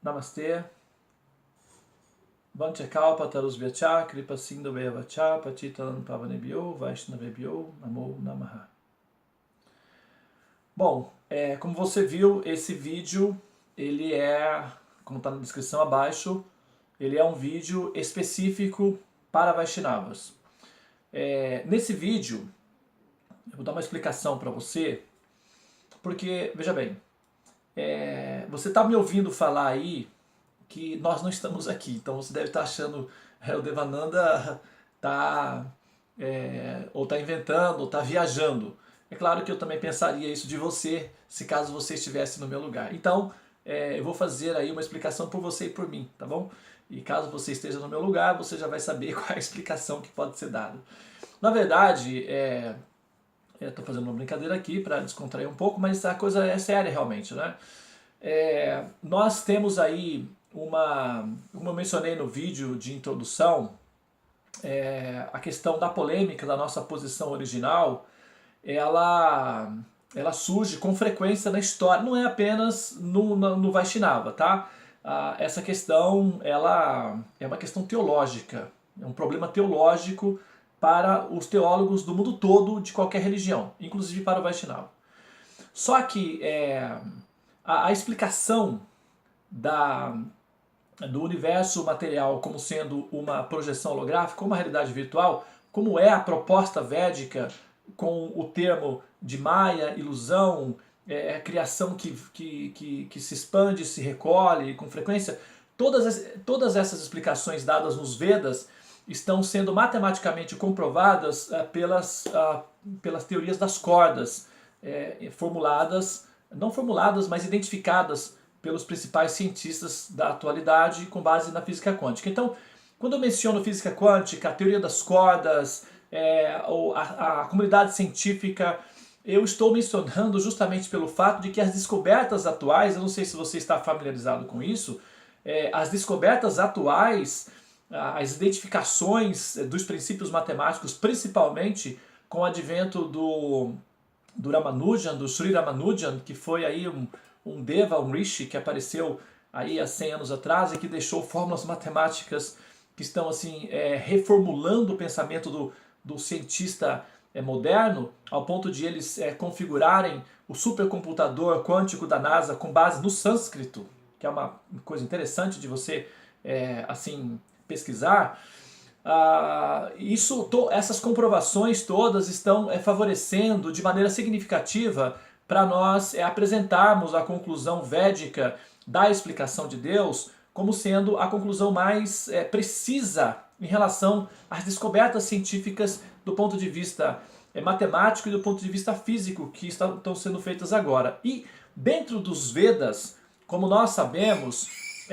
Namastê. Vanchakalpa tarusvyacha, kripa sindhu vevacha, patitanam pavanebhyo, vaishnavebhyo, namo namaha. Bom, como você viu, esse vídeo, ele como está na descrição abaixo, ele é um vídeo específico para Vaishnavas. Nesse vídeo, eu vou dar uma explicação para você, porque, veja bem, você está me ouvindo falar aí que nós não estamos aqui, então você deve estar achando o Devananda ou está inventando, ou está viajando. É claro que eu também pensaria isso de você, se caso você estivesse no meu lugar. Então, eu vou fazer aí uma explicação por você e por mim, tá bom? E caso você esteja no meu lugar, você já vai saber qual é a explicação que pode ser dada. Na verdade, estou fazendo uma brincadeira aqui para descontrair um pouco, mas a coisa é séria realmente, né? Nós temos aí como eu mencionei no vídeo de introdução, a questão da polêmica da nossa posição original, ela surge com frequência na história, não é apenas no Vaishnava, tá? Essa questão, ela é uma questão teológica, é um problema teológico para os teólogos do mundo todo, de qualquer religião, inclusive para o Vaishnava. Só que a explicação do universo material como sendo uma projeção holográfica, uma realidade virtual, como é a proposta védica com o termo de Maya, ilusão, criação que se expande, se recolhe com frequência, todas essas explicações dadas nos Vedas estão sendo matematicamente comprovadas pelas teorias das cordas, não formuladas, mas identificadas pelos principais cientistas da atualidade com base na física quântica. Então, quando eu menciono física quântica, a teoria das cordas, a comunidade científica, eu estou mencionando justamente pelo fato de que as descobertas atuais, eu não sei se você está familiarizado com isso, as descobertas atuais, as identificações dos princípios matemáticos, principalmente com o advento do Ramanujan, do Sri Ramanujan, que foi aí um Deva, um Rishi, que apareceu aí há 100 anos atrás e que deixou fórmulas matemáticas que estão assim reformulando o pensamento do cientista moderno, ao ponto de eles configurarem o supercomputador quântico da NASA com base no sânscrito, que é uma coisa interessante de você assim pesquisar. Essas comprovações todas estão favorecendo de maneira significativa para nós apresentarmos a conclusão védica da explicação de Deus como sendo a conclusão mais precisa em relação às descobertas científicas do ponto de vista matemático e do ponto de vista físico que estão sendo feitas agora. E dentro dos Vedas, como nós sabemos,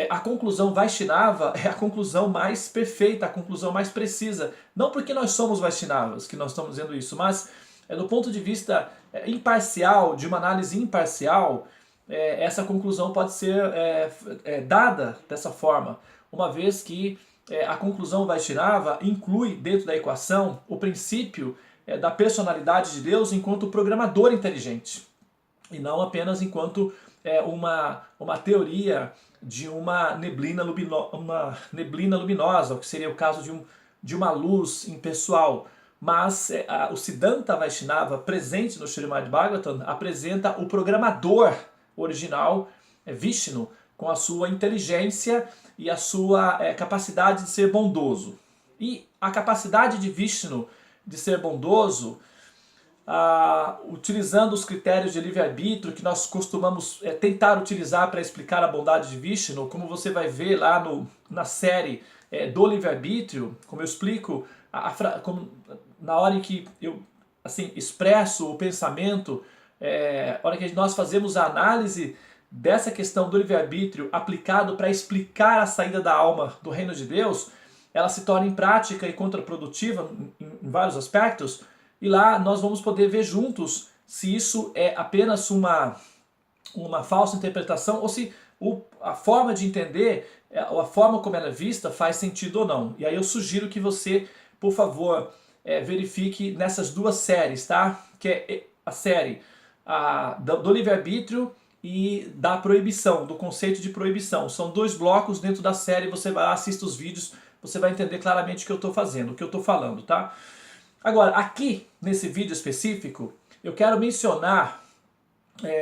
a conclusão Vaishnava é a conclusão mais perfeita, a conclusão mais precisa. Não porque nós somos Vaishnavas que nós estamos dizendo isso, mas do ponto de vista imparcial, de uma análise imparcial, essa conclusão pode ser dada dessa forma, uma vez que a conclusão Vaishnava inclui dentro da equação o princípio da personalidade de Deus enquanto programador inteligente, e não apenas enquanto uma teoria de uma neblina luminosa, o que seria o caso de uma luz impessoal. Mas o Siddhanta Vaishnava presente no Srimad Bhagavatam apresenta o programador original, Vishnu, com a sua inteligência e a sua capacidade de ser bondoso. E a capacidade de Vishnu de ser bondoso, utilizando os critérios de livre-arbítrio que nós costumamos tentar utilizar para explicar a bondade de Vishnu, como você vai ver lá na série do livre-arbítrio, como eu explico, na hora em que eu assim, expresso o pensamento, na hora que nós fazemos a análise dessa questão do livre-arbítrio aplicado para explicar a saída da alma do reino de Deus, ela se torna imprática e contraprodutiva em vários aspectos, e lá nós vamos poder ver juntos se isso é apenas uma falsa interpretação ou se a forma de entender, a forma como ela é vista faz sentido ou não. E aí eu sugiro que você, por favor, verifique nessas duas séries, tá? Que é a série do livre-arbítrio e da proibição, do conceito de proibição. São 2 blocos dentro da série, você vai lá, assista os vídeos, você vai entender claramente o que eu estou fazendo, o que eu estou falando, tá? Agora, aqui, nesse vídeo específico, eu quero mencionar,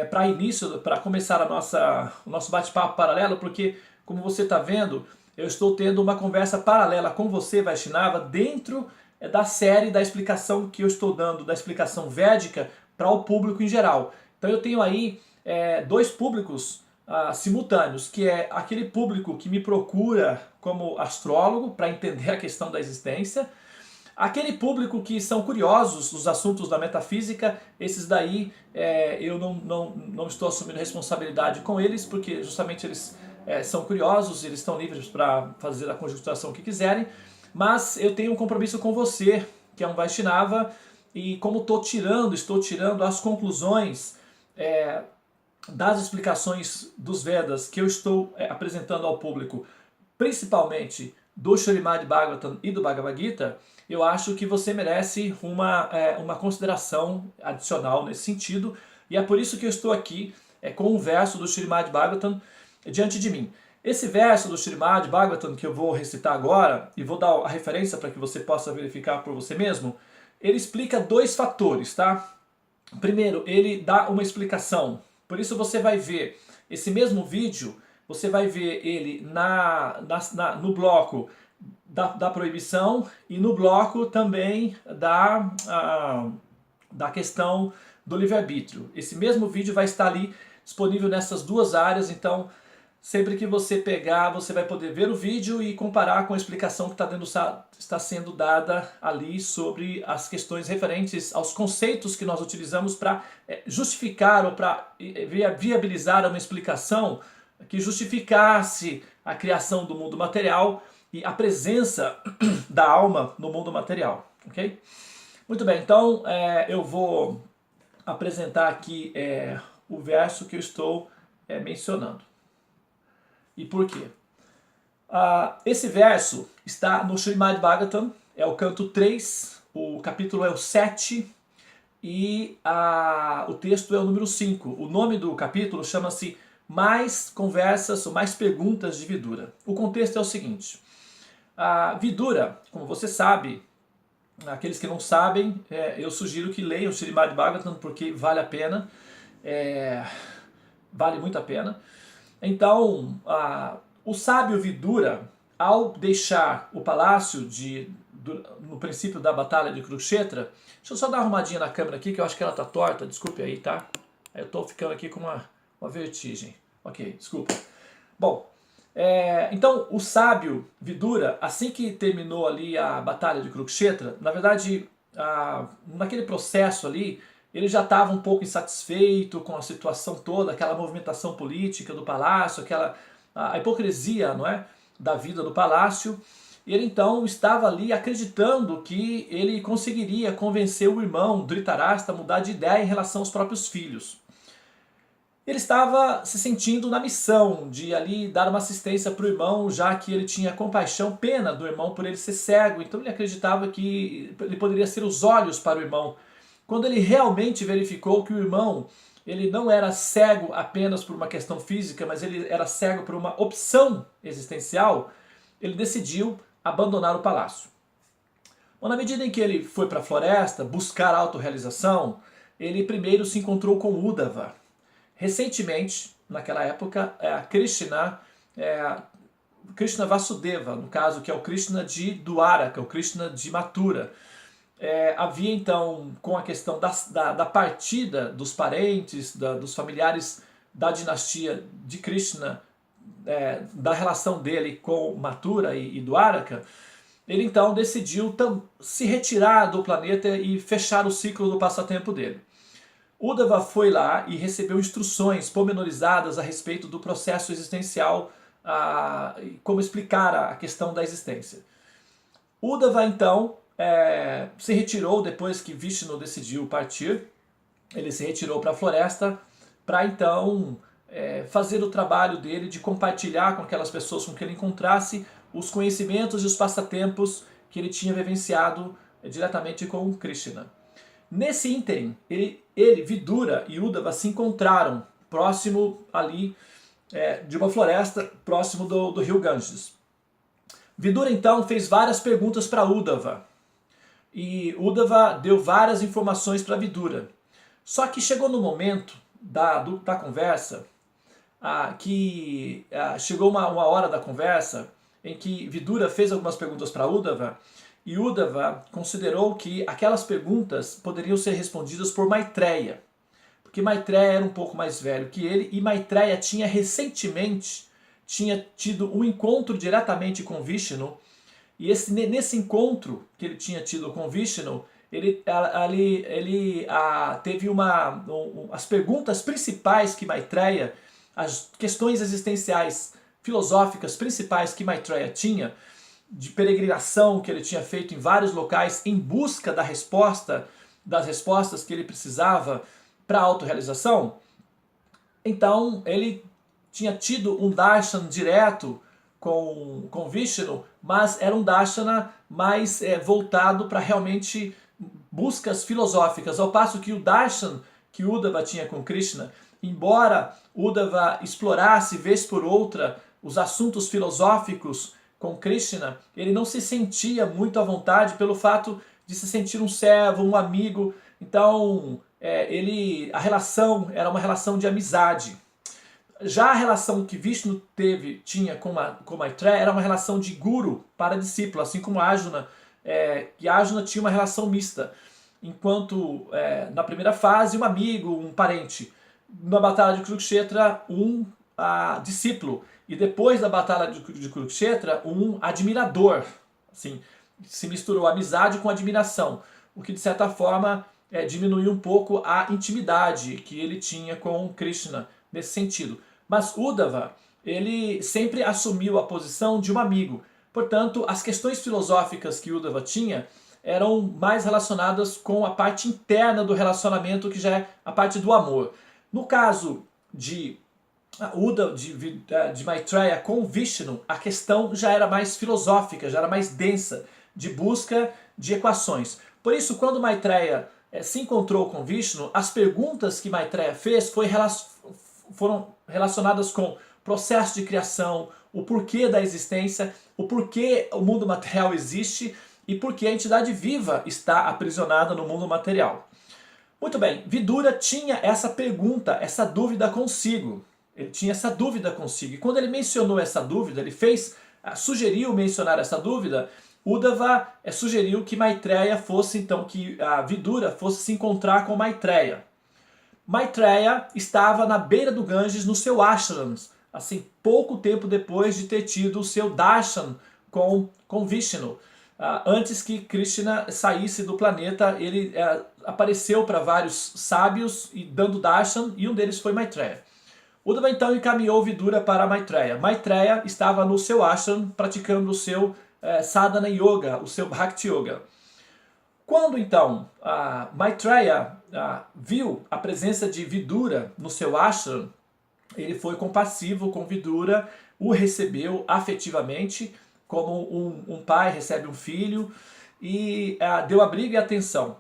para início, para começar o nosso bate-papo paralelo, porque, como você está vendo, eu estou tendo uma conversa paralela com você, Vaishnava, dentro da série da explicação que eu estou dando, da explicação védica, para o público em geral. Então eu tenho aí 2 públicos simultâneos, que é aquele público que me procura como astrólogo para entender a questão da existência, aquele público que são curiosos dos assuntos da metafísica, esses daí eu não estou assumindo responsabilidade com eles, porque justamente eles são curiosos, eles estão livres para fazer a conjuntação que quiserem, mas eu tenho um compromisso com você, que é um Vaishnava, e como estou tirando as conclusões das explicações dos Vedas que eu estou apresentando ao público, principalmente do Srimad Bhagavatam e do Bhagavad Gita, eu acho que você merece uma consideração adicional nesse sentido, e é por isso que eu estou aqui com um verso do Srimad Bhagavatam diante de mim. Esse verso do Srimad Bhagavatam que eu vou recitar agora, e vou dar a referência para que você possa verificar por você mesmo, ele explica 2 fatores, tá? Primeiro, ele dá uma explicação, por isso você vai ver esse mesmo vídeo, você vai ver ele no bloco da proibição e no bloco também da questão do livre-arbítrio. Esse mesmo vídeo vai estar ali disponível nessas 2 áreas, então sempre que você pegar, você vai poder ver o vídeo e comparar com a explicação que está sendo dada ali sobre as questões referentes aos conceitos que nós utilizamos para justificar ou para viabilizar uma explicação que justificasse a criação do mundo material e a presença da alma no mundo material, ok? Muito bem, então eu vou apresentar aqui o verso que eu estou mencionando. E por quê? Esse verso está no Srimad Bhagavatam, é o canto 3, o capítulo é o 7 e o texto é o número 5. O nome do capítulo chama-se Mais Conversas ou Mais Perguntas de Vidura. O contexto é o seguinte: Vidura, como você sabe, aqueles que não sabem, eu sugiro que leiam o Srimad Bhagavatam porque vale a pena, vale muito a pena. Então, o sábio Vidura, ao deixar o palácio no princípio da batalha de Kurukshetra, deixa eu só dar uma arrumadinha na câmera aqui, que eu acho que ela está torta, desculpe aí, tá? Eu estou ficando aqui com uma vertigem. Ok, desculpa. Bom, então o sábio Vidura, assim que terminou ali a batalha de Kurukshetra, na verdade, naquele processo ali, ele já estava um pouco insatisfeito com a situação toda, aquela movimentação política do palácio, a hipocrisia, não é, da vida do palácio. E ele então estava ali acreditando que ele conseguiria convencer o irmão Dhritarashtra a mudar de ideia em relação aos próprios filhos. Ele estava se sentindo na missão de ali dar uma assistência para o irmão, já que ele tinha compaixão, pena do irmão por ele ser cego. Então ele acreditava que ele poderia ser os olhos para o irmão. Quando ele realmente verificou que o irmão ele não era cego apenas por uma questão física, mas ele era cego por uma opção existencial, ele decidiu abandonar o palácio. Bom, na medida em que ele foi para a floresta buscar autorrealização, ele primeiro se encontrou com Uddhava. Recentemente, naquela época, Krishna Vasudeva, no caso, que é o Krishna de Dwaraka, o Krishna de Mathura. Havia então, com a questão da partida dos parentes, dos familiares da dinastia de Krishna, da relação dele com Mathura e Dwaraka, ele então decidiu se retirar do planeta e fechar o ciclo do passatempo dele. Uddhava foi lá e recebeu instruções pormenorizadas a respeito do processo existencial, como explicar a questão da existência. Uddhava então se retirou depois que Vishnu decidiu partir. Ele se retirou para a floresta para então fazer o trabalho dele de compartilhar com aquelas pessoas com que ele encontrasse os conhecimentos e os passatempos que ele tinha vivenciado diretamente com Krishna. Nesse ínterim, ele, Vidura e Uddhava se encontraram próximo ali de uma floresta, próximo do rio Ganges. Vidura então fez várias perguntas para Uddhava, e Uddhava deu várias informações para Vidura. Só que chegou no momento da conversa, chegou uma hora da conversa em que Vidura fez algumas perguntas para Uddhava, e Uddhava considerou que aquelas perguntas poderiam ser respondidas por Maitreya, porque Maitreya era um pouco mais velho que ele, e Maitreya tinha recentemente tido um encontro diretamente com Vishnu, e nesse encontro que ele tinha tido com Vishnu, ele teve as perguntas principais que Maitreya, as questões existenciais, filosóficas principais que Maitreya tinha, de peregrinação que ele tinha feito em vários locais em busca das respostas que ele precisava para a autorrealização. Então ele tinha tido um darshan direto com Vishnu, mas era um darshana mais voltado para realmente buscas filosóficas, ao passo que o darshan que Uddhava tinha com Krishna, embora Uddhava explorasse vez por outra os assuntos filosóficos com Krishna, ele não se sentia muito à vontade pelo fato de se sentir um servo, um amigo. Então a relação era uma relação de amizade. Já a relação que Vishnu tinha com Maitreya era uma relação de guru para discípulo, assim como Arjuna, que Arjuna tinha uma relação mista. Enquanto na primeira fase um amigo, um parente, na batalha de Kurukshetra um discípulo, e depois da batalha de Kurukshetra um admirador. Assim, se misturou amizade com admiração, o que de certa forma diminuiu um pouco a intimidade que ele tinha com Krishna nesse sentido. Mas Uddhava, ele sempre assumiu a posição de um amigo. Portanto, as questões filosóficas que Uddhava tinha eram mais relacionadas com a parte interna do relacionamento, que já é a parte do amor. No caso de Maitreya com Vishnu, a questão já era mais filosófica, já era mais densa, de busca de equações. Por isso, quando Maitreya se encontrou com Vishnu, as perguntas que Maitreya fez foram relacionadas com processo de criação, o porquê da existência, o porquê o mundo material existe e porquê a entidade viva está aprisionada no mundo material. Muito bem, Vidura tinha essa pergunta, essa dúvida consigo. Ele tinha essa dúvida consigo. E quando ele mencionou essa dúvida, ele sugeriu mencionar essa dúvida, Uddhava sugeriu que Maitreya fosse, então, que a Vidura fosse se encontrar com Maitreya. Maitreya estava na beira do Ganges, no seu ashram, assim, pouco tempo depois de ter tido o seu darshan com Vishnu. Antes que Krishna saísse do planeta, ele apareceu para vários sábios e dando darshan, e um deles foi Maitreya. Uddhava então encaminhou Vidura para Maitreya. Maitreya estava no seu ashram praticando o seu sadhana yoga, o seu bhakti yoga. Quando então Maitreya viu a presença de Vidura no seu ashram, ele foi compassivo com Vidura, o recebeu afetivamente, como um pai recebe um filho, e deu abrigo e atenção.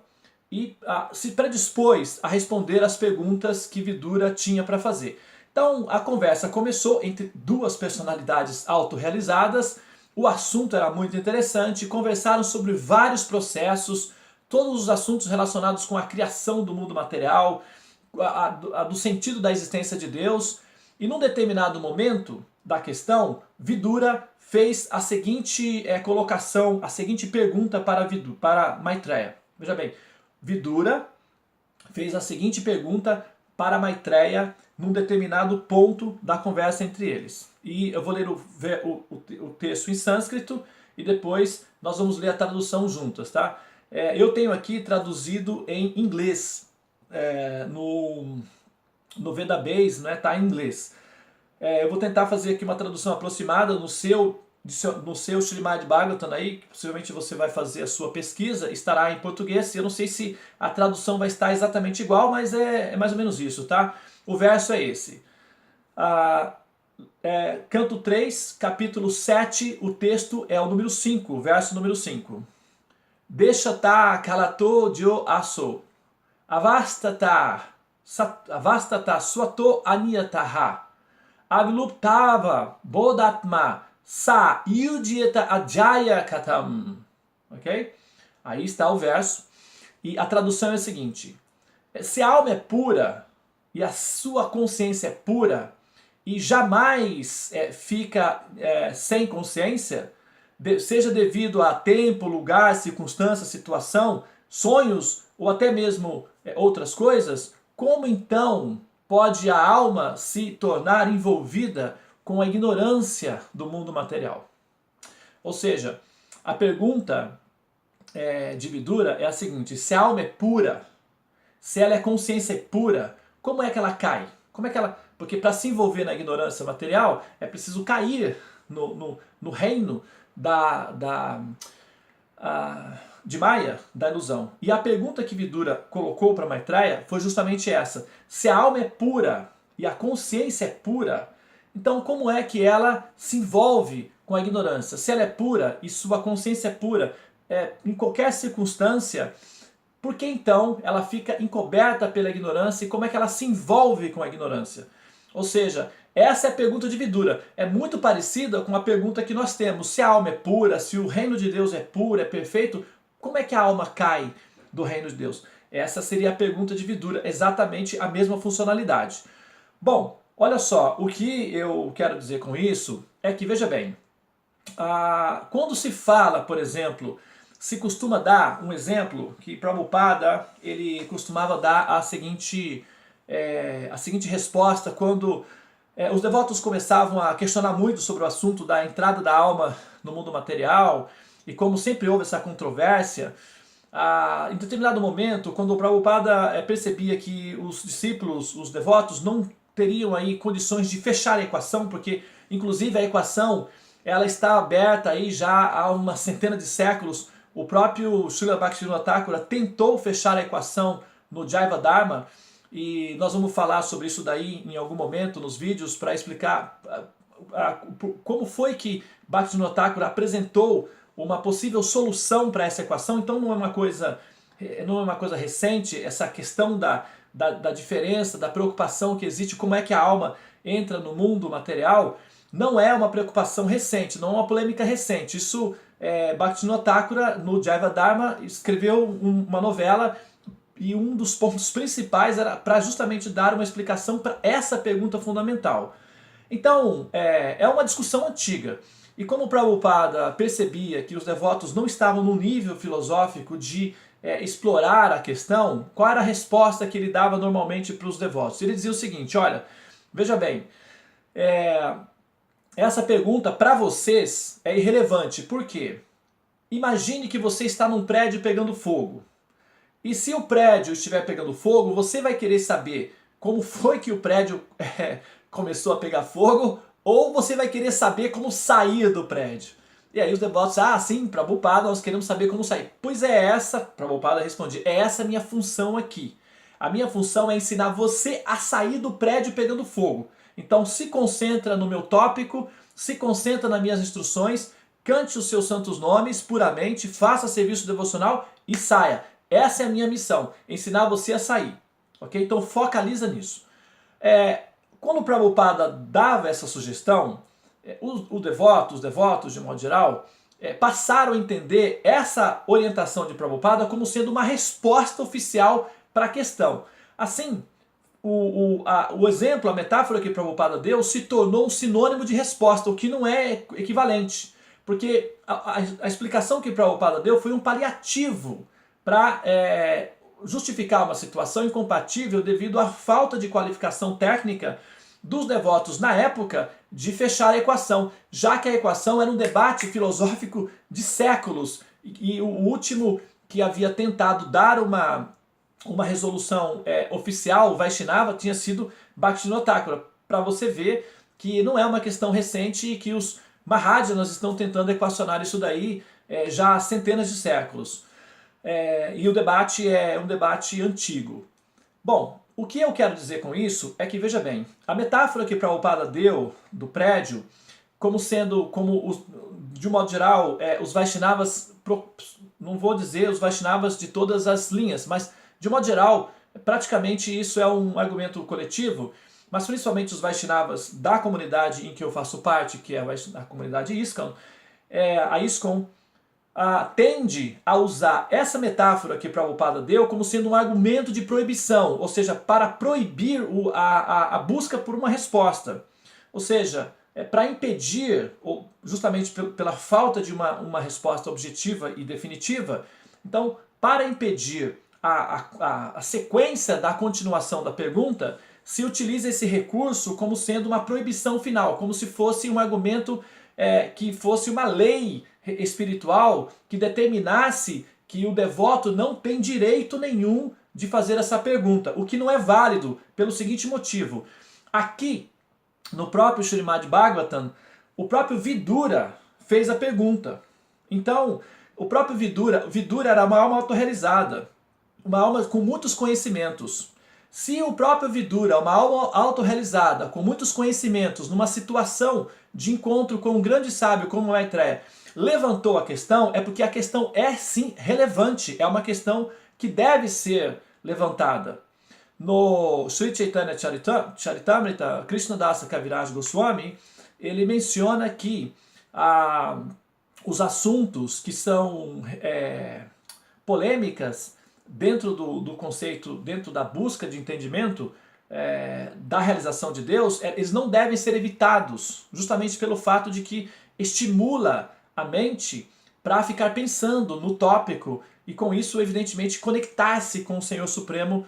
E se predispôs a responder as perguntas que Vidura tinha para fazer. Então a conversa começou entre duas personalidades autorrealizadas, o assunto era muito interessante, conversaram sobre vários processos, todos os assuntos relacionados com a criação do mundo material, do sentido da existência de Deus, e num determinado momento da questão, Vidura fez a seguinte colocação, a seguinte pergunta para Maitreya. Veja bem, Vidura fez a seguinte pergunta para Maitreya num determinado ponto da conversa entre eles. E eu vou ler o texto em sânscrito e depois nós vamos ler a tradução juntas, tá? Eu tenho aqui traduzido em inglês, no Vedabase, né, tá em inglês. Eu vou tentar fazer aqui uma tradução aproximada no seu Srimad Bhagavatam aí, que possivelmente você vai fazer a sua pesquisa, estará em português. Eu não sei se a tradução vai estar exatamente igual, mas é mais ou menos isso, tá? O verso é esse. Canto 3, capítulo 7, o texto é o número 5, verso número 5. Deshata kalato jo aso, avastata avastata swato aniyataha, aviluptava bodatma sa yudyeta ajaya katam. Ok? Aí está o verso. E a tradução é a seguinte: se a alma é pura e a sua consciência é pura e jamais fica sem consciência, seja devido a tempo, lugar, circunstância, situação, sonhos ou até mesmo outras coisas, como então pode a alma se tornar envolvida com a ignorância do mundo material? Ou seja, a pergunta de Vidura é a seguinte: se a alma é pura, se ela é consciência pura, como é que ela cai? Como é que ela... Porque para se envolver na ignorância material é preciso cair no reino de Maya, da ilusão. E a pergunta que Vidura colocou para Maitreya foi justamente essa: se a alma é pura e a consciência é pura, então como é que ela se envolve com a ignorância? Se ela é pura e sua consciência é pura, em qualquer circunstância, por que então ela fica encoberta pela ignorância e como é que ela se envolve com a ignorância? Ou seja, essa é a pergunta de Vidura. É muito parecida com a pergunta que nós temos: se a alma é pura, se o reino de Deus é puro, é perfeito, como é que a alma cai do reino de Deus? Essa seria a pergunta de Vidura, exatamente a mesma funcionalidade. Bom, olha só, o que eu quero dizer com isso é que, veja bem, quando se fala, por exemplo, se costuma dar um exemplo que Prabhupada ele costumava dar a seguinte resposta quando os devotos começavam a questionar muito sobre o assunto da entrada da alma no mundo material, e como sempre houve essa controvérsia, em determinado momento, quando o Prabhupada percebia que os discípulos, os devotos, não teriam aí condições de fechar a equação, porque inclusive a equação ela está aberta aí já há uma centena de séculos. O próprio Srila Bhaktivinoda Thakura tentou fechar a equação no Jaiva Dharma, e nós vamos falar sobre isso daí em algum momento nos vídeos para explicar como foi que Bhaktivinoda Thakura apresentou uma possível solução para essa equação. Então não é uma coisa recente essa questão da diferença, da preocupação que existe, como é que a alma entra no mundo material. Não é uma preocupação recente, não é uma polêmica recente. Isso, Bhaktivinoda Thakura, no Jaiva Dharma, escreveu uma novela, e um dos pontos principais era para justamente dar uma explicação para essa pergunta fundamental. Então, é uma discussão antiga. E como Prabhupada percebia que os devotos não estavam no nível filosófico de explorar a questão, qual era a resposta que ele dava normalmente para os devotos? Ele dizia o seguinte: olha, veja bem, essa pergunta para vocês é irrelevante. Por quê? Imagine que você está num prédio pegando fogo. E se o prédio estiver pegando fogo, você vai querer saber como foi que o prédio começou a pegar fogo, ou você vai querer saber como sair do prédio? E aí os devotos: sim, Prabhupada, nós queremos saber como sair. Pois Prabhupada respondia, é essa a minha função aqui. A minha função é ensinar você a sair do prédio pegando fogo. Então se concentra no meu tópico, se concentra nas minhas instruções, cante os seus santos nomes puramente, faça serviço devocional e saia. Essa é a minha missão, ensinar você a sair. Ok? Então focaliza nisso. Quando o Prabhupada dava essa sugestão, os devotos de modo geral, passaram a entender essa orientação de Prabhupada como sendo uma resposta oficial para a questão. Assim, o exemplo, a metáfora que Prabhupada deu se tornou um sinônimo de resposta, o que não é equivalente. Porque a explicação que Prabhupada deu foi um paliativo para justificar uma situação incompatível devido à falta de qualificação técnica dos devotos na época de fechar a equação, já que a equação era um debate filosófico de séculos, e o último que havia tentado dar uma resolução oficial, Vaishnava, tinha sido Bhaktivinoda Thakura, para você ver que não é uma questão recente e que os Mahajanas estão tentando equacionar isso daí já há centenas de séculos. E o debate é um debate antigo. Bom, o que eu quero dizer com isso é que, veja bem, a metáfora que Prabhupada deu do prédio, de um modo geral, os Vaishnavas, não vou dizer os Vaishnavas de todas as linhas, mas de um modo geral, praticamente isso é um argumento coletivo, mas principalmente os Vaishnavas da comunidade em que eu faço parte, que é a comunidade ISKCON, a ISKCON tende a usar essa metáfora que Prabhupada deu como sendo um argumento de proibição, ou seja, para proibir a busca por uma resposta. Ou seja, para impedir, ou justamente pela falta de uma resposta objetiva e definitiva, então, para impedir a sequência da continuação da pergunta, se utiliza esse recurso como sendo uma proibição final, como se fosse um argumento que fosse uma lei espiritual que determinasse que o devoto não tem direito nenhum de fazer essa pergunta, o que não é válido pelo seguinte motivo. Aqui, no próprio Srimad Bhagavatam, o próprio Vidura fez a pergunta. Então, o próprio Vidura era uma alma autorrealizada, uma alma com muitos conhecimentos. Se o próprio Vidura, uma alma autorrealizada, com muitos conhecimentos, numa situação de encontro com um grande sábio como Maitreya, levantou a questão, é porque a questão é sim relevante, é uma questão que deve ser levantada. No Sri Chaitanya Charitamrita, Krishnadasa Kaviraj Goswami, ele menciona que os assuntos que são polêmicas dentro do conceito, dentro da busca de entendimento da realização de Deus, eles não devem ser evitados, justamente pelo fato de que estimula a mente para ficar pensando no tópico e com isso, evidentemente, conectar-se com o Senhor Supremo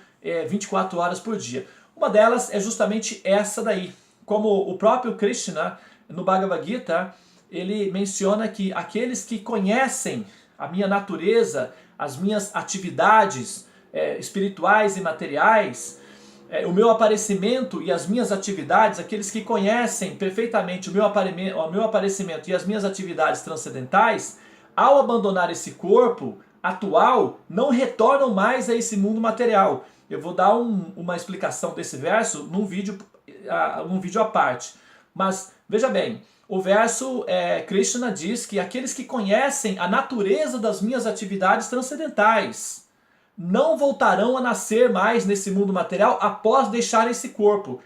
24 horas por dia. Uma delas é justamente essa daí. Como o próprio Krishna, no Bhagavad Gita, ele menciona que aqueles que conhecem a minha natureza, as minhas atividades espirituais e materiais, o meu aparecimento e as minhas atividades, aqueles que conhecem perfeitamente o meu aparecimento e as minhas atividades transcendentais, ao abandonar esse corpo atual, não retornam mais a esse mundo material. Eu vou dar uma explicação desse verso num vídeo à parte. Mas, veja bem, o verso, Krishna diz que aqueles que conhecem a natureza das minhas atividades transcendentais não voltarão a nascer mais nesse mundo material após deixar esse corpo.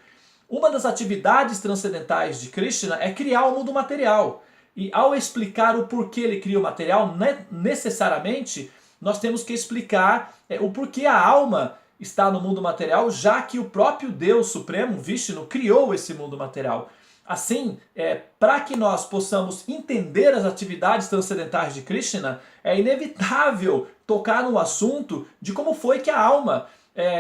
Uma das atividades transcendentais de Krishna é criar o mundo material. E ao explicar o porquê ele cria o material, necessariamente nós temos que explicar o porquê a alma está no mundo material, já que o próprio Deus Supremo, Vishnu, criou esse mundo material. Assim, para que nós possamos entender as atividades transcendentais de Krishna, é inevitável tocar no assunto de como foi que a alma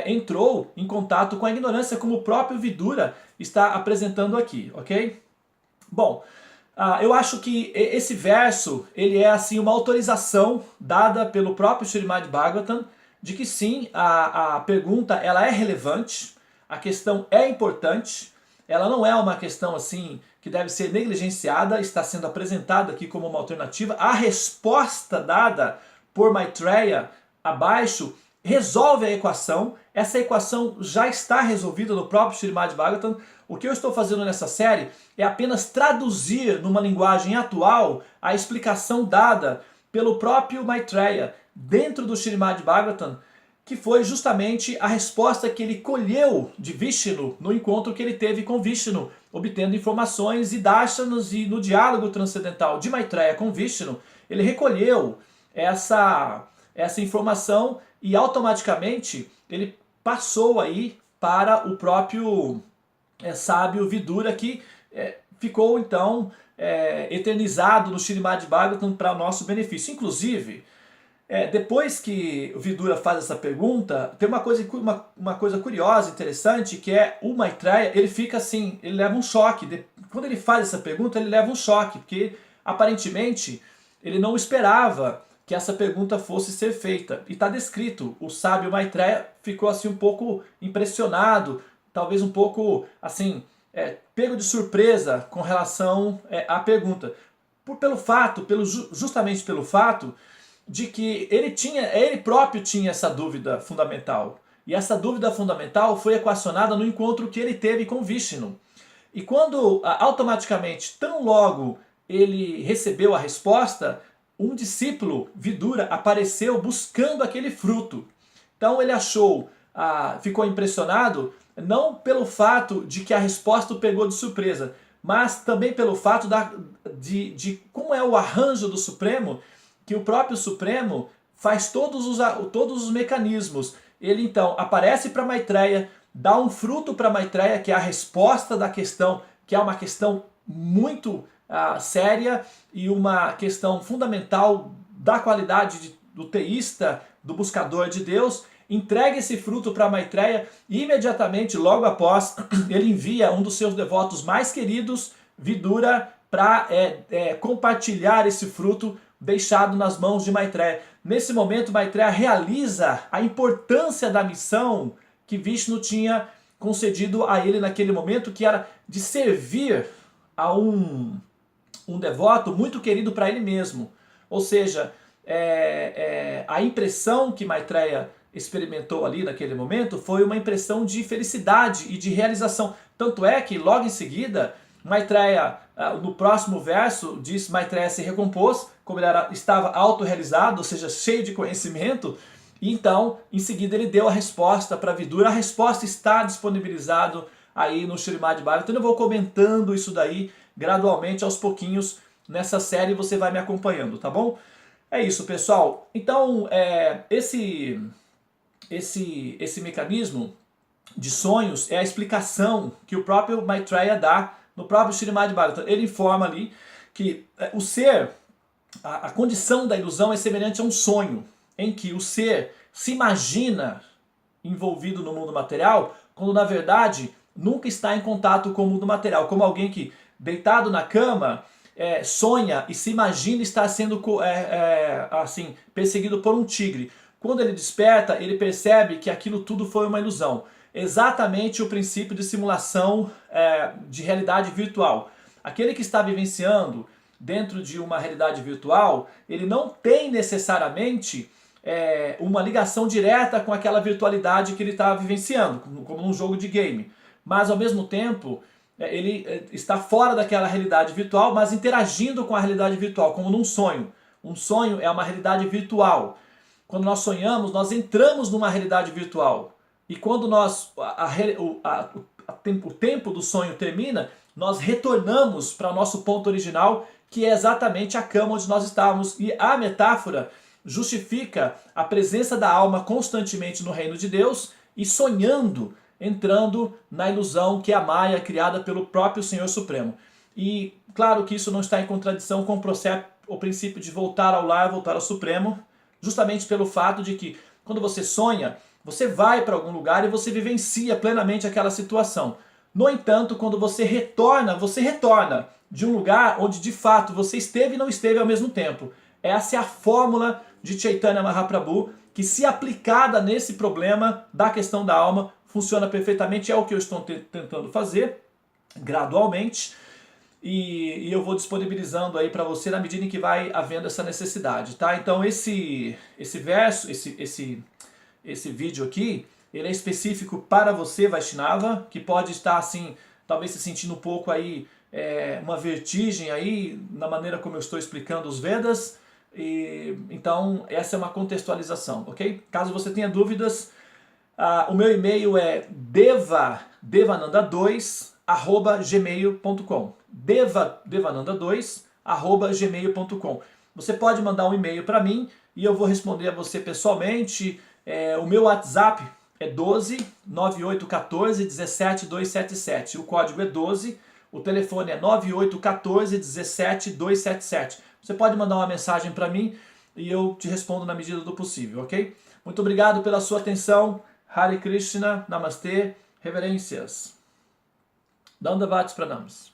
entrou em contato com a ignorância, como o próprio Vidura está apresentando aqui, ok? Bom, eu acho que esse verso ele é assim uma autorização dada pelo próprio Srimad Bhagavatam de que sim, a pergunta ela é relevante, a questão é importante, ela não é uma questão assim que deve ser negligenciada, está sendo apresentada aqui como uma alternativa. A resposta dada por Maitreya abaixo resolve a equação. Essa equação já está resolvida no próprio Srimad Bhagavatam. O que eu estou fazendo nessa série é apenas traduzir numa linguagem atual a explicação dada pelo próprio Maitreya dentro do Srimad Bhagavatam, que foi justamente a resposta que ele colheu de Vishnu no encontro que ele teve com Vishnu, obtendo informações e darshanas, e no diálogo transcendental de Maitreya com Vishnu, ele recolheu essa informação e automaticamente ele passou aí para o próprio sábio Vidura, que ficou então eternizado no Srimad Bhagavatam para nosso benefício. Inclusive, depois que o Vidura faz essa pergunta, tem uma coisa curiosa, interessante, que é o Maitreya, ele fica assim, ele leva um choque. Quando ele faz essa pergunta, ele leva um choque, porque aparentemente ele não esperava que essa pergunta fosse ser feita. E está descrito, o sábio Maitreya ficou assim um pouco impressionado, talvez um pouco assim, pego de surpresa com relação à pergunta. Justamente pelo fato de que ele próprio tinha essa dúvida fundamental. E essa dúvida fundamental foi equacionada no encontro que ele teve com Vishnu. E quando automaticamente, tão logo ele recebeu a resposta, um discípulo, Vidura, apareceu buscando aquele fruto. Então ele achou ficou impressionado não pelo fato de que a resposta o pegou de surpresa, mas também pelo fato de como é o arranjo do Supremo, que o próprio Supremo faz todos os mecanismos. Ele então aparece para Maitreya, dá um fruto para Maitreya, que é a resposta da questão, que é uma questão muito séria e uma questão fundamental da qualidade do teísta, do buscador de Deus. Entrega esse fruto para Maitreya e imediatamente, logo após, ele envia um dos seus devotos mais queridos, Vidura, para compartilhar esse fruto deixado nas mãos de Maitreya. Nesse momento, Maitreya realiza a importância da missão que Vishnu tinha concedido a ele naquele momento, que era de servir a um devoto muito querido para ele mesmo. Ou seja, a impressão que Maitreya experimentou ali naquele momento foi uma impressão de felicidade e de realização. Tanto é que logo em seguida, Maitreya, no próximo verso, diz: Maitreya se recompôs, como ele estava autorrealizado, ou seja, cheio de conhecimento, e então, em seguida, ele deu a resposta para Vidura. A resposta está disponibilizado aí no Srimad Bhagavatam. Então eu vou comentando isso daí gradualmente, aos pouquinhos, nessa série você vai me acompanhando, tá bom? É isso, pessoal. Então, esse mecanismo de sonhos é a explicação que o próprio Maitreya dá no próprio Srimad Bhagavatam. Ele informa ali que o ser, a condição da ilusão é semelhante a um sonho, em que o ser se imagina envolvido no mundo material, quando na verdade nunca está em contato com o mundo material, como alguém que, deitado na cama, sonha e se imagina estar sendo assim, perseguido por um tigre. Quando ele desperta, ele percebe que aquilo tudo foi uma ilusão. Exatamente o princípio de simulação de realidade virtual. Aquele que está vivenciando dentro de uma realidade virtual, ele não tem necessariamente uma ligação direta com aquela virtualidade que ele está vivenciando, como num jogo de game. Mas ao mesmo tempo, ele está fora daquela realidade virtual, mas interagindo com a realidade virtual, como num sonho. Um sonho é uma realidade virtual. Quando nós sonhamos, nós entramos numa realidade virtual. E quando o tempo do sonho termina, nós retornamos para o nosso ponto original, que é exatamente a cama onde nós estávamos. E a metáfora justifica a presença da alma constantemente no reino de Deus e sonhando, entrando na ilusão que é a Maya, criada pelo próprio Senhor Supremo. E claro que isso não está em contradição com o princípio de voltar ao lar, voltar ao Supremo, justamente pelo fato de que quando você sonha, você vai para algum lugar e você vivencia plenamente aquela situação. No entanto, quando você retorna de um lugar onde de fato você esteve e não esteve ao mesmo tempo. Essa é a fórmula de Chaitanya Mahaprabhu, que se aplicada nesse problema da questão da alma, funciona perfeitamente. É o que eu estou tentando fazer, gradualmente, e eu vou disponibilizando aí para você na medida em que vai havendo essa necessidade, tá? Então esse vídeo aqui, ele é específico para você, Vaishnava, que pode estar assim, talvez se sentindo um pouco aí, uma vertigem aí na maneira como eu estou explicando os Vedas. Então essa é uma contextualização, ok? Caso você tenha dúvidas, o meu e-mail é devananda2@gmail.com, devananda2@gmail.com. Você pode mandar um e-mail para mim e eu vou responder a você pessoalmente. O meu WhatsApp é 12 9814 17277. O código é 12, o telefone é 9814 17277. Você pode mandar uma mensagem para mim e eu te respondo na medida do possível, ok? Muito obrigado pela sua atenção. Hare Krishna, Namastê, reverências. Dandavats Pranams.